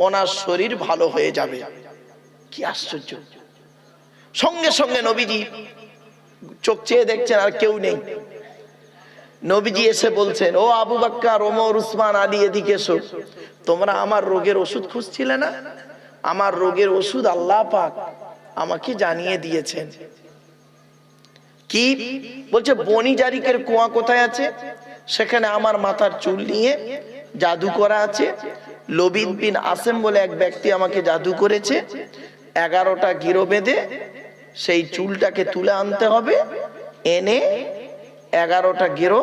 ওনার শরীর ভালো হয়ে যাবে। কি আশ্চর্য! সঙ্গে সঙ্গে নবীজি চোখ চেয়ে দেখছেন আর কেউ নেই। নবীজি এসে বলছেন, ও আবু বকর, ওমর, উসমান, আলী, এদিকে এসো। তোমরা আমার রোগের ওষুধ খুঁজছিলে না? আমার রোগের ওষুধ আল্লাহ পাক আমাকে জানিয়ে দিয়েছেন। কি বলছে? বনি জারিকের কুয়া কোথায় আছে? সেখানে আমার মাথার চুল নিয়ে জাদু করা আছে। লবিদ বিন আসেম বলে এক ব্যক্তি আমাকে জাদু করেছে। 11টা গিরো বেঁধে সেই চুলটাকে তুলে আনতে হবে। এনে 11টা গিরো,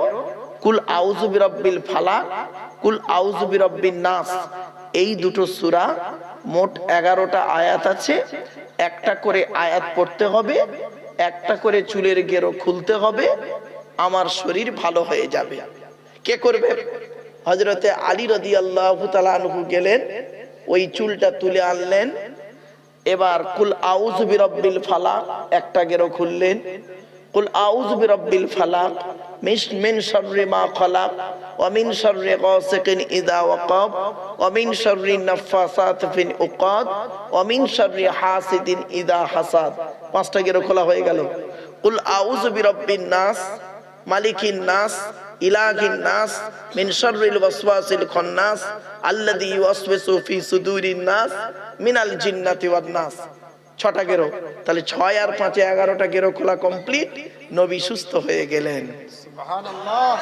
কুল আউযু বিরাব্বিল ফালাক, কুল আউযু বিরাব্বিন নাস, এই দুটো সূরা, মোট 11টা আয়াত আছে। একটা করে আয়াত পড়তে হবে, একটা করে চুলের গেরো খুলতে হবে, আমার শরীর ভালো হয়ে যাবে। কে করবে? হযরতে আলী রাদিয়াল্লাহু তাআলা আনহু গেলেন, ওই চুলটা তুলে আনলেন। এবার কুল আউযু বিরাব্বিল ফালাক একটা গেরো খুললেন, কুল আউযু বিরাব্বিল ফালাক মিন শাররি মা খালাক ওয়া মিন শাররি গাসিকিন ইযা ওয়াকাব ওয়া মিন শাররি নাফাসাতি ফিল উকাদ ওয়া মিন শাররি হাসিদিন ইযা হাসাদ। 5টা গেরো খোলা হয়ে গেল। কুল আউযু বিরাব্বিন নাস মালিকিন নাস ইলাহিন নাস মিন শাররিল ওয়াসওয়াসিল খান্নাস আল্লাযী ইউওয়াসওয়িসু ফি সুদুরিন নাস মিনাল জিন্নাতি ওয়ান নাস। 6টা গেরো। তাহলে 6 আর 5 11টা গেরো খোলা কমপ্লিট। নবী সুস্থ হয়ে গেলেন। সুবহানাল্লাহ।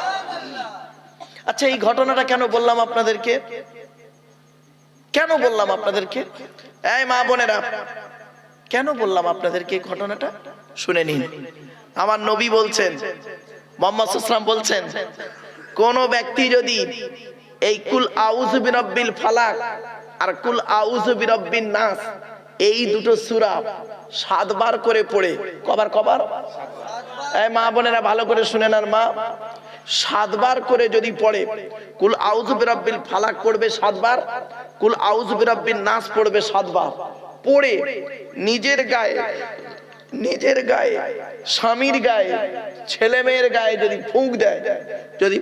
আচ্ছা, এই ঘটনাটা কেন বললাম আপনাদেরকে? কেন বললাম আপনাদেরকে? এই মা বোনেরা, কেন বললাম আপনাদেরকে এই ঘটনাটা? শুনে নিন। আমার নবী বলছেন, মুহাম্মদ সাল্লাল্লাহু আলাইহি ওয়াসাল্লাম বলছেন, কোন ব্যক্তি যদি এই কুল আউযু বিরাব্বিল ফালাক আর কুল আউযু বিরাব্বিন নাস এই দুটো সূরা 7 বার করে পড়ে, কবার? এই মা বোনেরা ভালো করে শুনেন। আর মা, 7 বার করে যদি পড়ে, কুল আউযু বিরাব্বিল ফালাক পড়বে 7 বার, কুল আউযু বিরাব্বিন নাস পড়বে 7 বার। পড়ে নিজের গায়ে, স্বামীর গায়ে, ছেলে মেয়ের গায়ে যদি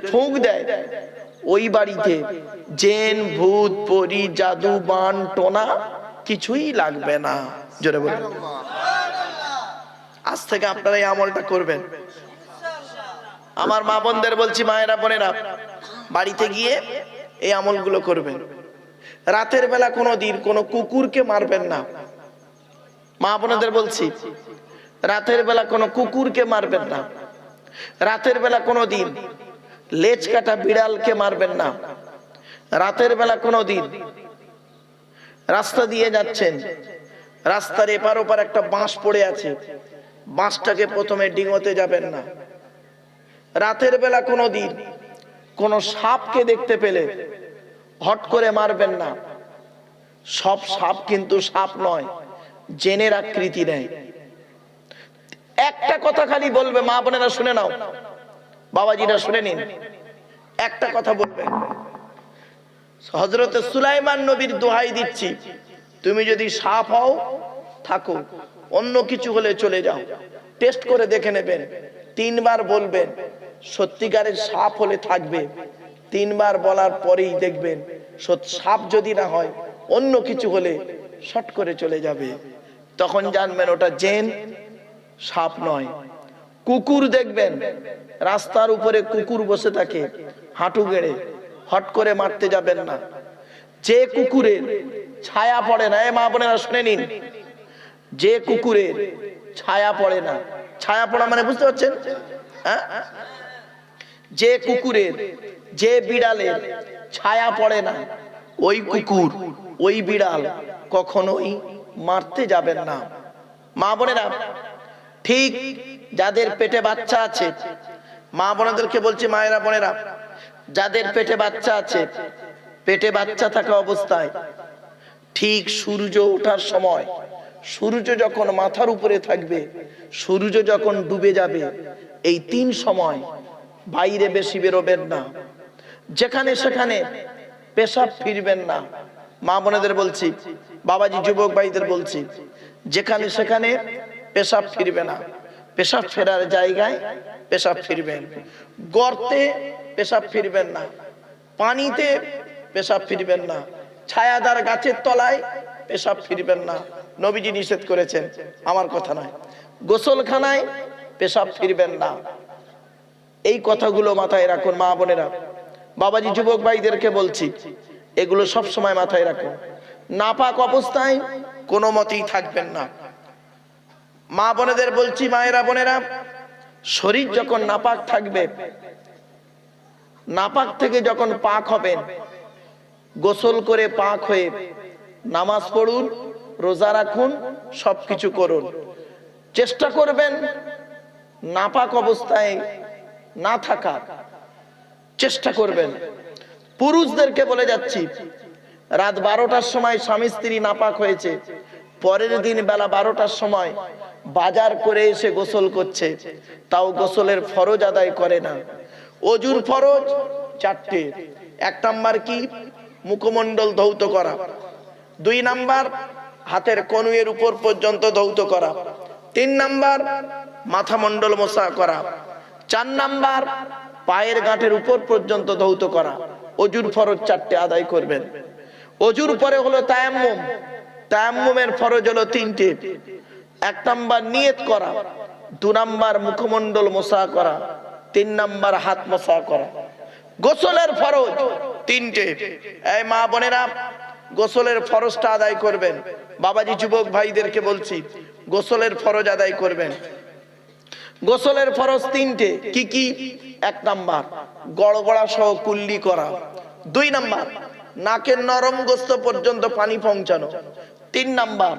ফুঁক দেয়, ওই বাড়িতে জিন, ভূত, পরী, জাদু, বান, টোনা কিছুই লাগবে না। জোরে বলেন। আজ থেকে আপনারা এই আমলটা করবেন। আমার মা বোনদের বলছি, মায়েরা বোনেরা, বাড়িতে গিয়ে এই আমলগুলো করবেন। রাতের বেলা কোনোদিন কোনো কুকুরকে মারবেন না। মা বোনদের বলছি, রাতের বেলা কোনো কুকুরকে মারবেন না। রাতের বেলা কোনোদিন লেজ কাটা বিড়ালকে মারবেন না। রাতের বেলা কোনোদিন রাস্তা দিয়ে যাচ্ছেন, রাস্তার এপার ওপার একটা বাঁশ পড়ে আছে, বাঁশটাকে প্রথমে ডিঙোতে যাবেন না। রাতের বেলা কোনোদিন কোনো সাপকে দেখতে পেলে হট করে মারবেন না। সব সাপ কিন্তু সাপ নয়, জেনের আকৃতি নেয়। একটা কথা খালি বলবে, মা বোনেরা শুনে নাও, বাবাজিরা শুনে নিন, একটা কথা বলবে। হযরতে সুলাইমান নবীর দোহাই দিচ্ছি, তুমি যদি সাপ হও থাকো, অন্য কিছু হলে চলে যাও, টেস্ট করে দেখে নেবেন। 3 বার বলবেন, সত্যিকারের সাপ হলে থাকবে। 3 বার বলার পরেই দেখবেন সাপ যদি না হয়, অন্য কিছু হলে শট করে চলে যাবে। তখন জানবেন ওটা জিন, সাপ নয়। কুকুর দেখবেন, রাস্তার উপরে কুকুর বসে থাকে হাঁটু গেড়ে, হট করে মারতে যাবেন না। যে কুকুরের ছায়া পড়ে না, এ মা বোনেরা শুনে নিন, যে কুকুরের ছায়া পড়ে না, ছায়া পড়া মানে বুঝতে পারছেন? যে কুকুরের, যে বিড়ালের ছায়া পড়ে না, ওই কুকুর, ওই বিড়াল কখনোই মারতে যাবেন না। মা বোনেরা, ঠিক যাদের পেটে বাচ্চা আছে, মা বোনেদেরকে বলছি, মায়েরা বোনেরা, যাদের পেটে বাচ্চা আছে, পেটে বাচ্চা থাকা অবস্থায় ঠিক সূর্য ওঠার সময়, সূর্য যখন মাথার উপরে থাকবে, সূর্য যখন ডুবে যাবে, এই 3 সময় বাইরে বেশি বেরোবেন না। যেখানে সেখানে পেশাব ফিরবেন না। মা বোনেদের বলছি, বাবাজি যুবক ভাইদের বলছি, যেখানে সেখানে পেশাব ফিরবে না। পেশাব ফেরার জায়গায় পেশাব ফিরবেন। গর্তে পেশাব ফিরবেন না, পানিতে পেশাব ফিরবেন না, ছায়াদার গাছের তলায় পেশাব ফিরবেন না, নবীজি নিষেধ করেছেন, আমার কথা নয়। গোসলখানায় পেশাব ফিরবেন না। এই কথাগুলো মাথায় রাখুন মা বোনেরা। বাবাজি যুবক ভাইদেরকে বলছি, এগুলো সব সময় মাথায় রাখুন। নাপাক অবস্থায় কোনো মতেই থাকবেন না। মা বোনেদের বলছি, মায়েরা বোনেরা, শরীর যখন নাপাক থাকবে, নাপাক থেকে যখন পাক হবেন, গোসল করে পাক হয়ে নামাজ পড়ুন, রোজা রাখুন, সবকিছু করুন। চেষ্টা করবেন নাপাক অবস্থায় না থাকা, চেষ্টা করবেন। পুরুষদেরকে বলে যাচ্ছি, রাত 12টার সময় স্বামী স্ত্রী নাপাক হয়েছে, পরের দিন বেলা 12টার সময় বাজার করে এসে গোসল করছে, তাও গোসলের ফরজ আদায় করে না। অজুর ফরজ 4টে। 1 নাম্বার কি? মুখমণ্ডল ধৌত করা। 2 নাম্বার হাতের কনুইয়ের উপর পর্যন্ত ধৌত করা। 3 নাম্বার মাথা মণ্ডল মোছা করা। 4 নাম্বার পায়ের গাঁটের উপর পর্যন্ত ধৌত করা। অজুর ফরজ 4টে আদায় করবেন। অজুর পরে হলো তায়াম্মুম। তায়াম্মুমের ফরজ হলো 3টে। 1 নাম্বার নিয়ত করা, 2 নাম্বার মুখমণ্ডল মোছা করা, 3 নাম্বার হাত মোছা করা। গোসলের ফরজ 3টে। এই মা বোনেরা, গোসলের ফরজটা আদায় করবেন। বাবাজি যুবক ভাইদেরকে বলছি, গোসলের ফরজ আদায় করবেন। গোসলের ফরজ 3টে। কি কি? 1 নাম্বার গড়গড়া সহ কুল্লি করা। 2 নাম্বার নাকের নরম গোস্ত পর্যন্ত পানি পৌঁছানো। 3 নাম্বার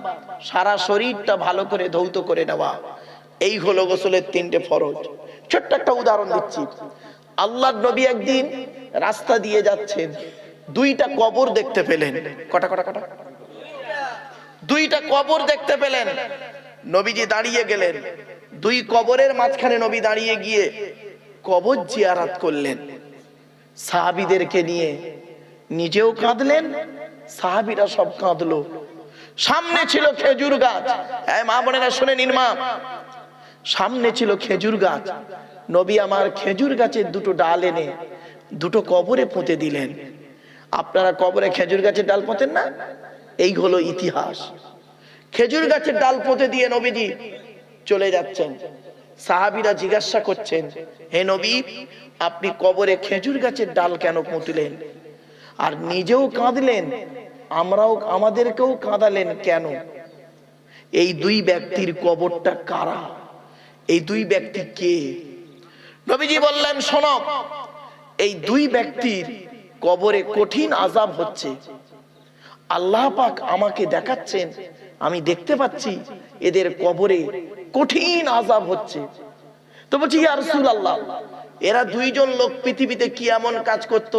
সারা শরীরটা ভালো করে ধৌত করে নেওয়া। এই হলো গোসলের 3টে ফরজ। ছোট্ট একটা উদাহরণ দিচ্ছি। আল্লাহর নবী একদিন রাস্তা দিয়ে যাচ্ছেন, 2টা কবর দেখতে পেলেন। কটা কটা কটা? 2টা কবর দেখতে পেলেন। নবীজি দাঁড়িয়ে গেলেন। 2 কবরের মাঝখানে নবী দাঁড়িয়ে গিয়ে কবর জিয়ারত করলেন সাহাবীদেরকে নিয়ে। নিজেও কাঁদলেন, সাহাবীরা সব কাঁদলো। সামনে ছিল খেজুর গাছ। এই মা বোনেরা শুনে নিন মা, সামনে ছিল খেজুর গাছ। নবী আমার খেজুর গাছের 2টো ডাল এনে 2টো কবরে পুঁতে দিলেন। আপনারা কবরে খেজুর গাছের ডাল পোঁতেন না? এই হলো ইতিহাস। খেজুর গাছের ডাল পুঁতে দিয়ে নবীজি চলে যাচ্ছেন। সাহাবীরা জিজ্ঞাসা করছেন, হে নবী, আপনি কবরে খেজুর গাছের ডাল কেন পুঁতলেন? আর নিজেও কাঁদলেন, আমাদেরকেও কাঁদালেন কেন? এই 2 ব্যক্তির কবরটা কারা? এই 2 ব্যক্তি কে? নবীজি বললেন, শোনো, এই 2 ব্যক্তির কবরে কঠিন আযাব হচ্ছে। আল্লাহ পাক আমাকে দেখাচ্ছেন, আমি দেখতে পাচ্ছি এদের কবরে কঠিন আযাব হচ্ছে। তো বলছি, ইয়া রাসূলুল্লাহ, এরা 2 জন লোক পৃথিবীতে কি এমন কাজ করত?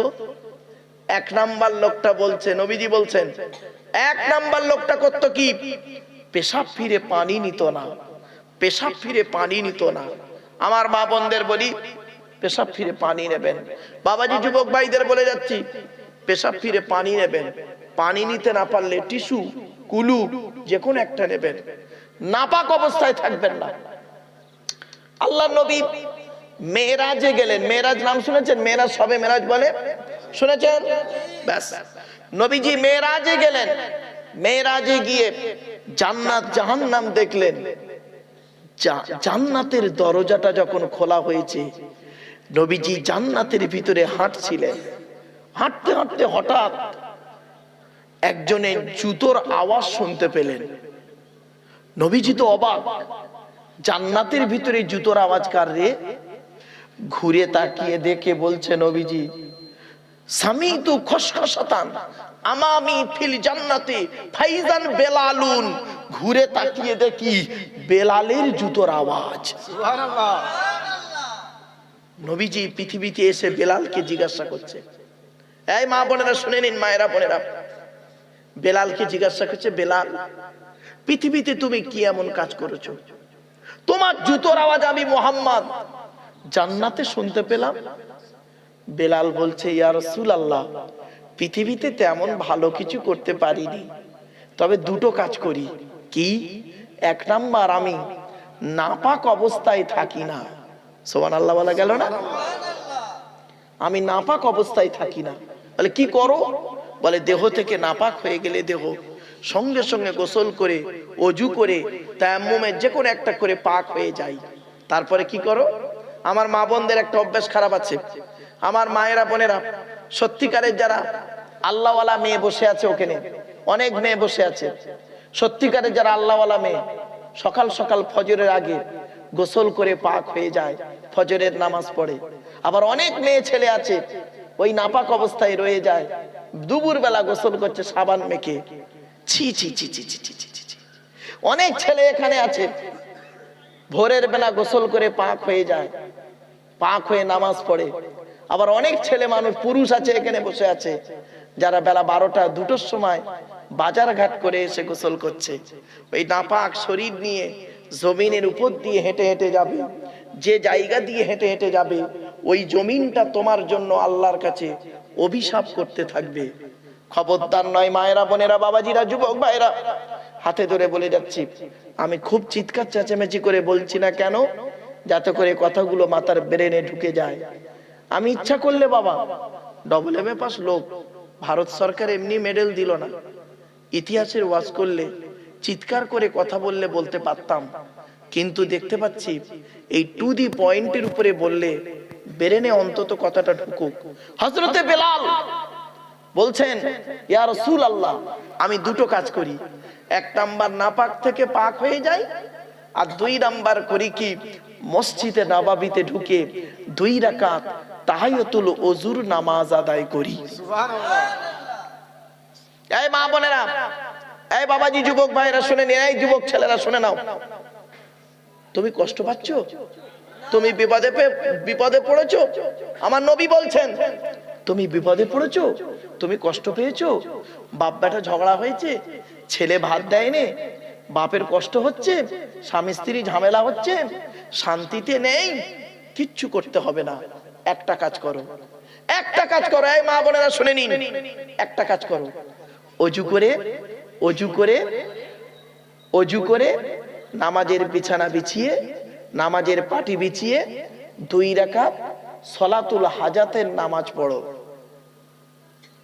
1 নাম্বার লোকটা বলছে, নবীজি বলছেন, 1 নাম্বার লোকটা করত কি? পেশাব ফিরে পানি নিত না। পেশাব ফিরে পানি নিত না। আমার মা বোনদের বলি, পেশাব ফিরে পানি নেবেন। বাবাজি যুবক ভাইদের বলে যাচ্ছি, পেশাব ফিরে পানি নেবেন। পানি নিতে না পারলে টিস্যু, কুলু যে কোনো একটা নেবেন। নাপাক অবস্থায় থাকবেন না। আল্লাহ নবী মেরাজে গেলেন। মেরাজ নাম শুনেছেন? মেরাজ, সবে মেরাজ বলে, শুনেছেন? ব্যাস, নবীজি মেরাজে গেলেন। মেরাজে গিয়ে জান্নাত জাহান্নাম দেখলেন। জান্নাতের দরজাটা যখন খোলা হয়েছে, নবীজি জান্নাতের ভিতরে হাঁটছিলেন। হাঁটতে হাঁটতে হঠাৎ একজনের জুতোর আওয়াজ শুনতে পেলেন। নবীজি তো অবাক, জান্নাতের ভিতরে জুতোর আওয়াজ কার রে? ঘুরে তাকিয়ে দেখে বলছে নবীজি, সামিতু খসখসাতান আমামি ফিল জান্নাতে ফাইজান বেলালুন। ঘুরে তাকিয়ে দেখি বেলালের জুতোর আওয়াজ। সুবহানাল্লাহ। নবীজি পৃথিবীতে এসে বেলালকে জিজ্ঞাসা করছে। এই মা বোনেরা শুনে নিন, মায়েরা বোনেরা, বেলালকে জিজ্ঞাসা করছে, বেলাল, পৃথিবীতে তুমি কি এমন কাজ করেছো? তোমার জুতোর আওয়াজ আমি মুহাম্মদ জান্নাতে শুনতে পেলাম। বেলাল বলছে, ইয়া রাসূলুল্লাহ, পৃথিবীতে তেমন ভালো কিছু করতে পারিনি, তবে 2টো কাজ করি। কি? 1 নাম্বার, আমি নাপাক অবস্থায় থাকি না। সুবহানাল্লাহ বলা গেল না? আমি নাপাক অবস্থায় থাকি না। তাহলে কি করো? বলে দেহ থেকে নাপাক হয়ে গেলে দেহ সঙ্গে সঙ্গে গোসল করে অজু করে তায়াম্মুমে যে কোনো একটা করে পাক হয়ে যায়। তারপরে কি করো? আমার মা বোনদের একটা অভ্যাস খারাপ আছে, আমার মায়েরা বোনেরা, সত্যিকারের যারা আল্লাহওয়ালা মেয়ে বসে আছে, ওখানে অনেক মেয়ে বসে আছে, সত্যিকারের যারা আল্লাহওয়ালা মেয়ে সকাল সকাল ফজরের আগে গোসল করে পাক হয়ে যায়, ফজরের নামাজ পড়ে। আবার অনেক মেয়ে ছেলে আছে ওই নাপাক অবস্থায় রয়ে যায়, দুপুর বেলা গোসল করছে সাবান মেখে। ছি ছি ছি ছি ছি ছি ছি ছি। অনেক ছেলে এখানে আছে ভোরের বেলা গোসল করে পাক হয়ে যায়, পাক হয়ে নামাজ পড়ে। আবার অনেক ছেলে মানুষ পুরুষ আছে এখানে বসে আছে যারা বেলা 12টা 2টোর সময় বাজার ঘাট করে এসে গোসল করছে। ওই নাপাক শরীর নিয়ে জমিনের উপর দিয়ে হেঁটে হেঁটে যাবে, যে জায়গা দিয়ে হেঁটে হেঁটে যাবে ওই জমিনটা তোমার জন্য আল্লাহর কাছে অভিশাপ করতে থাকবে। খবরদার নয় মায়েরা বোনেরা বাবাজিরা যুবক ভাইরা, হাতে ধরে বলে যাচ্ছি, আমি খুব চিৎকার চেঁচামেচি করে বলছি না কেন, যাতে করে কথাগুলো মাথার ব্রেনে ঢুকে যায়। আমি ইচ্ছা করলে বাবা AA পাস লোক, ভারত সরকার এমনি মেডেল দিল না, ইতিহাসের ওয়াজ করলে চিৎকার করে কথা বললে বলতে পারতাম, কিন্তু দেখতে পাচ্ছি এই টু দি পয়েন্টের উপরে বললে ব্রেনে অন্তত কথাটা ঢুকুক। হযরতে বেলাল বলছেন, ইয়া রাসূলুল্লাহ, আমি দুটো কাজ করি, 1 নাম্বার নাপাক থেকে পাক হয়ে যাই, আর 2 নাম্বার করি কি, মসজিদে নববীতে ঢুকে 2 রাকাত তাহিয়াতুল ওযুর নামাজ আদায় করি। সুবহানাল্লাহ। এই মা বোনেরা, এই বাবাজি যুবক ভাইরা শুনে নিন, এই যুবক ছেলেরা শুনে নাও, তুমি কষ্ট পাচ্ছ, তুমি বিপদে পড়েছো, আমার নবী বলছেন তুমি বিপদে পড়েছো, তুমি কষ্ট পেয়েছো, বাপ বেটা ঝগড়া হয়েছে, ছেলে ভাত দেয়নি, বাপের কষ্ট হচ্ছে, স্বামী স্ত্রী ঝামেলা হচ্ছে, শান্তিতে নেই, কিচ্ছু করতে হবে না, একটা কাজ করো, একটা কাজ করো। এই মা বোনেরা শুনে নিন, একটা কাজ করো, অজু করে নামাজের বিছানা বিছিয়ে, নামাজের পাটি বিছিয়ে 2 রাকাত সলাতুল হাজাতের নামাজ পড়ো।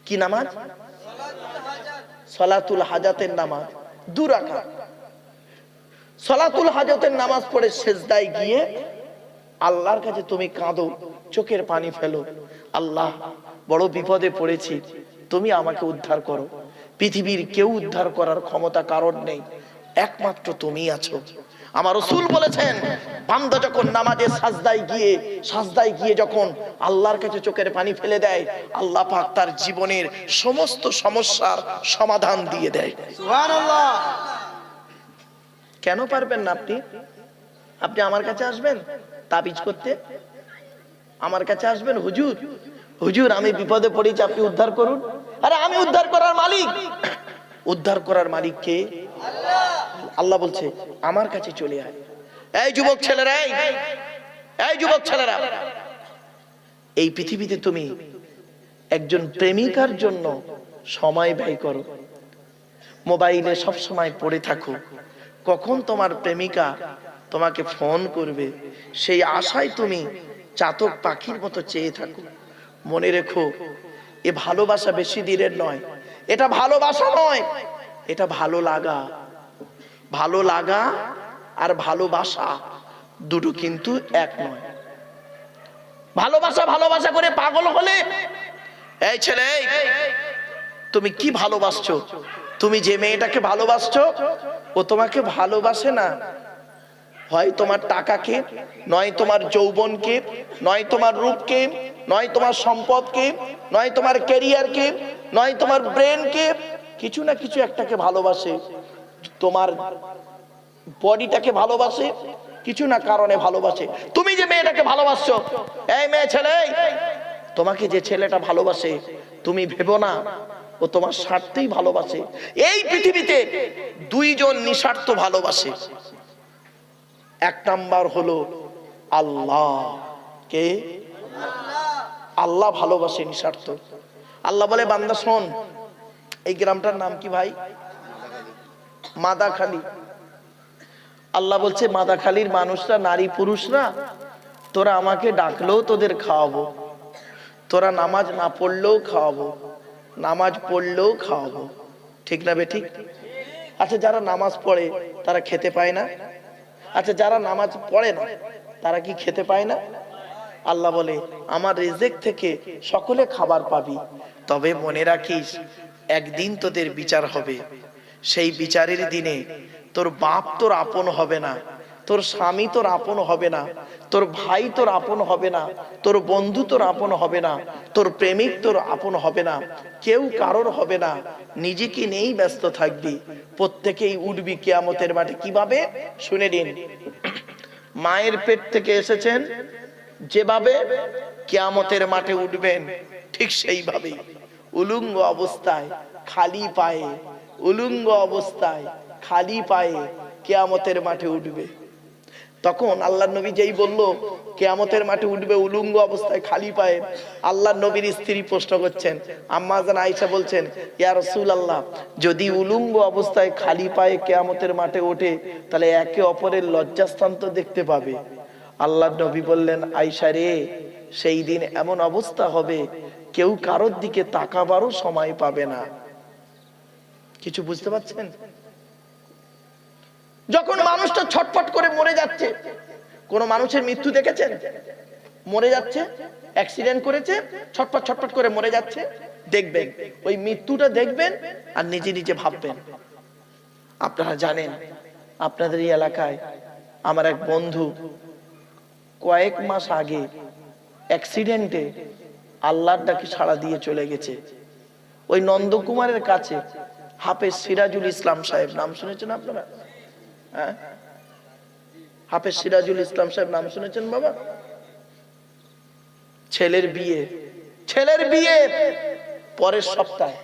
কি নামাজ? সলাতুল হাজাতের নামাজ 2 রাকাত। সলাতুল হাজাতের নামাজ পড়ে সেজদায় গিয়ে আল্লাহর কাছে তুমি কাঁদো, চোখের পানি ফেলো, আল্লাহ বড় বিপদে পড়েছি, তুমি আমাকে উদ্ধার করো, পৃথিবীর কেউ উদ্ধার করার ক্ষমতা কারণ নেই, একমাত্র তুমি আছো। আমার রাসূল বলেছেন, বান্দা যখন নামাজে সাজদায় গিয়ে যখন আল্লাহর কাছে চোখের পানি ফেলে দেয়, আল্লাহ পাক তার জীবনের সমস্ত সমস্যার সমাধান দিয়ে দেয়। সুবহানাল্লাহ। কেন পারবেন না আপনি? আপনি আমার কাছে আসবেন তাবিজ করতে, আমার কাছে আসবেন, হুজুর আমি বিপদে পড়েছি, আপনি উদ্ধার করুন। আরে আমি উদ্ধার করার মালিক। উদ্ধার করার মালিক কে? আল্লাহ বলছে আমার কাছে চলে আয়। এই যুবক ছেলেরা, এই যুবক ছেলেরা, এই পৃথিবীতে তুমি একজন প্রেমিকার জন্য সময় ব্যয় করো, মোবাইলে সব সময় পড়ে থাকো, কখন তোমার প্রেমিকা তোমাকে ফোন করবে সেই আশায় তুমি চাতক পাখির মতো চেয়ে থাকো। মনে রেখো, এ ভালোবাসা বেশি দিনের নয়, এটা ভালোবাসা নয়, এটা ভালো লাগা। ভালো লাগা আর ভালোবাসা দুটো কিন্তু এক নয়। ভালোবাসা করে পাগল হলে, এই ছেলে তুমি কি ভালোবাসছো? তুমি যে মেয়েটাকে ভালোবাসছো ও তোমাকে ভালোবাসে না, হয় তোমার টাকাকে, নয় তোমার যৌবনকে, নয় তোমার রূপকে, নয় তোমার সম্পদকে, নয় তোমার ক্যারিয়ারকে, নয় তোমার ব্রেনকে, কিছু না কিছু একটাকে ভালোবাসে। তোমার বডিটাকে ভালোবাসে, কিছু না কারণে ভালোবাসে। তুমি যে মেয়েটাকে ভালোবাসছো, এই মেয়ে ছেলে, তোমাকে যে ছেলেটা ভালোবাসে তুমি ভেবো না ও তোমার স্বার্থেই ভালোবাসে। এই পৃথিবীতে 2 জন নিঃস্বার্থ ভালোবাসে। 1 নাম্বার হলো আল্লাহ। কে? আল্লাহ ভালোবাসে নিঃস্বার্থ। আল্লাহ বলে, বান্দা শোন, এই গ্রামটার নাম কি ভাই? মাদাখালী। আল্লাহ বলছে, মাদাখালীর মানুষরা, নারী পুরুষরা, তোরা আমাকে ডাকলেও তোদের খাওয়াবো, তোরা নামাজ না পড়লেও খাওয়াবো, নামাজ পড়লেও খাওয়াবো, ঠিক না বেঠিক? আচ্ছা যারা নামাজ পড়ে তারা খেতে পায় না? আচ্ছা যারা নামাজ পড়ে না তারা কি খেতে পায় না? আল্লাহ বলে আমার রিজিক থেকে সকলে খাবার পাবি, তবে মনে রাখিস একদিন তোদের বিচার হবে। সেই বিচারের দিনে তোর বাপ তোর আপন হবে না, তোর স্বামী তোর আপন হবে না, তোর ভাই তোর আপন হবে না, তোর বন্ধু তোর আপন হবে না, তোর প্রেমিক তোর আপন হবে না, কেউ কারোর হবে না। নিজেকে নিয়েই ব্যস্ত থাকবি। প্রত্যেকেই উঠবি কিয়ামতের মাঠে। কিভাবে? শুনে নিন। মায়ের পেট থেকে এসেছেন যেভাবে কিয়ামতের মাঠে উঠবেন ঠিক সেইভাবেই উলঙ্গ অবস্থায় খালি পায়ে, উলঙ্গ অবস্থায় খালি পায়ে কিয়ামতের মাঠে উঠবে। তখন আল্লাহর নবী যেই বলল কিয়ামতের মাঠে উঠবে উলঙ্গ অবস্থায় খালি পায়ে, আল্লাহর নবীর স্ত্রী প্রশ্ন করছেন, আম্মা জান আয়েশা বলছেন, ইয়া রাসূলুল্লাহ, যদি উলঙ্গ অবস্থায় খালি পায়ে কিয়ামতের মাঠে ওঠে তাহলে একে অপরের লজ্জাস্থান তো দেখতে পাবে। আল্লাহর নবী বললেন, আয়েশা রে, সেই দিন এমন অবস্থা হবে কেউ কারোর দিকে তাকাবারও সময় পাবে না। কিছু বুঝতে পারছেন? যখন মানুষটা ছটফট করে মরে যাচ্ছে, কোন মানুষের মৃত্যু দেখেছেন? মরে যাচ্ছে, অ্যাক্সিডেন্ট করেছে, ছটফট ছটফট করে মরে যাচ্ছে, দেখবেন ওই মৃত্যুটা দেখবেন আর নিজে নিজে ভাববেন। আপনারা জানেন আপনাদের এই এলাকায় আমার এক বন্ধু কয়েক মাস আগে অ্যাক্সিডেন্টে আল্লাহর ডাকে সাড়া দিয়ে চলে গেছে। ওই নন্দকুমারের কাছে হাফেজ সিরাজুল ইসলাম সাহেব, নাম শুনেছেন আপনারা? হ্যাঁ, হাফেজ সিরাজুল ইসলাম সাহেব নাম শুনেছেন বাবা? ছেলের বিয়ে পরের সপ্তাহে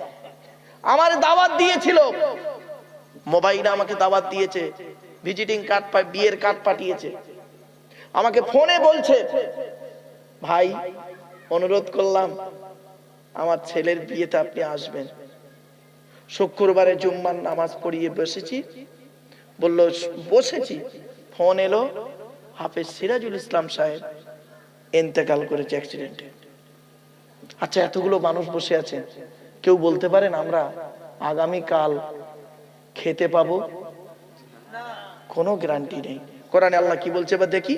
আমার দাওয়াত দিয়েছিল, মোবাইলে আমাকে দাওয়াত দিয়েছে, ভিজিটিং কার্ড, বিয়ের কার্ড পাঠিয়েছে। আমাকে ফোনে বলছে, ভাই অনুরোধ করলাম আমার ছেলের বিয়েতে আপনি আসবেন। শুক্রবারে জুম্মার নামাজ পড়িয়ে বসেছি, বলল বসেছি, ফোন এলো হাফেজ সিরাজুল ইসলাম সাহেব ইন্তেকাল করেছে অ্যাক্সিডেন্টে। আচ্ছা এতগুলো মানুষ বসে আছে, কেউ বলতে পারেন আমরা আগামী কাল খেতে পাবো? কোনো গ্যারান্টি নেই। কোরআনে আল্লাহ কি বলছে বা দেখি।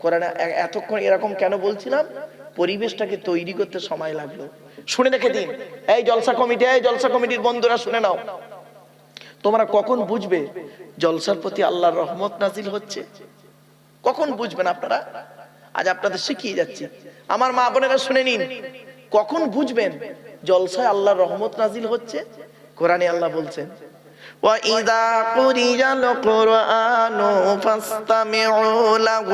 কোরআনে এতক্ষণ এরকম কেন বলছিলাম, পরিবেশটাকে তৈরি করতে সময় লাগলো। শুনে রেখে দিন, এই জলসা কমিটি, এই জলসা কমিটির বন্ধুরা শুনে নাও, তোমরা কখন বুঝবে জলসার প্রতি আল্লাহর রহমত নাজিল হচ্ছে? কখন বুঝবেন আপনারা? আজ আপনাদের শিখিয়ে যাচ্ছি। আমার মা বোনেরা শুনে নিন, কখন বুঝবেন জলসায় আল্লাহর রহমত নাজিল হচ্ছে? কোরআনে আল্লাহ বলছেন, وَإِذَا قُرِئَ الْقُرْآنُ فَاسْتَمِعُوا لَهُ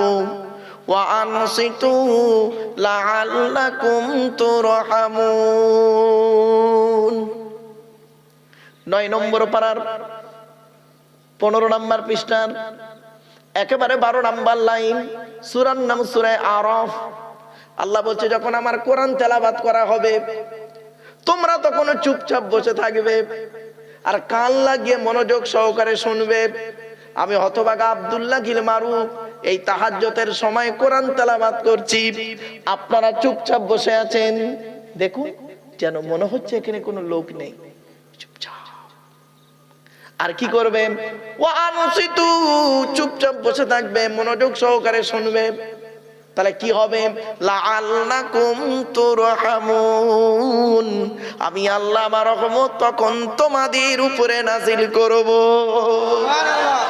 وَأَنصِتُوا لَعَلَّكُمْ تُرْحَمُونَ। 9 নম্বর পারার 15 নম্বর পৃষ্ঠার একেবারে 12 নম্বর লাইন, সূরার নাম সূরা আরাফ। আল্লাহ বলছে, যখন আমার কোরআন তেলাওয়াত করা হবে তোমরা তখন চুপচাপ বসে থাকবে আর কান লাগিয়ে মনোযোগ সহকারে শুনবে। আমি হতভাগা আব্দুল্লাহ গিলমারু এই তাহাজ্জুদের সময় কোরআন তেলাওয়াত করছি, আপনারা চুপচাপ বসে আছেন। দেখুন যেন মনে হচ্ছে এখানে কোনো লোক নেই, চুপচাপ। আর কি করবে? ওয়া আনসিতু, চুপচাপ বসে থাকবে, মনোযোগ সহকারে শুনবে। তাহলে কি হবে? লাআল্লাকুম তুরহামুন, আমি আল্লাহ আমার রহমত তখন তোমাদের উপরে নাজিল করব। সুবহানাল্লাহ।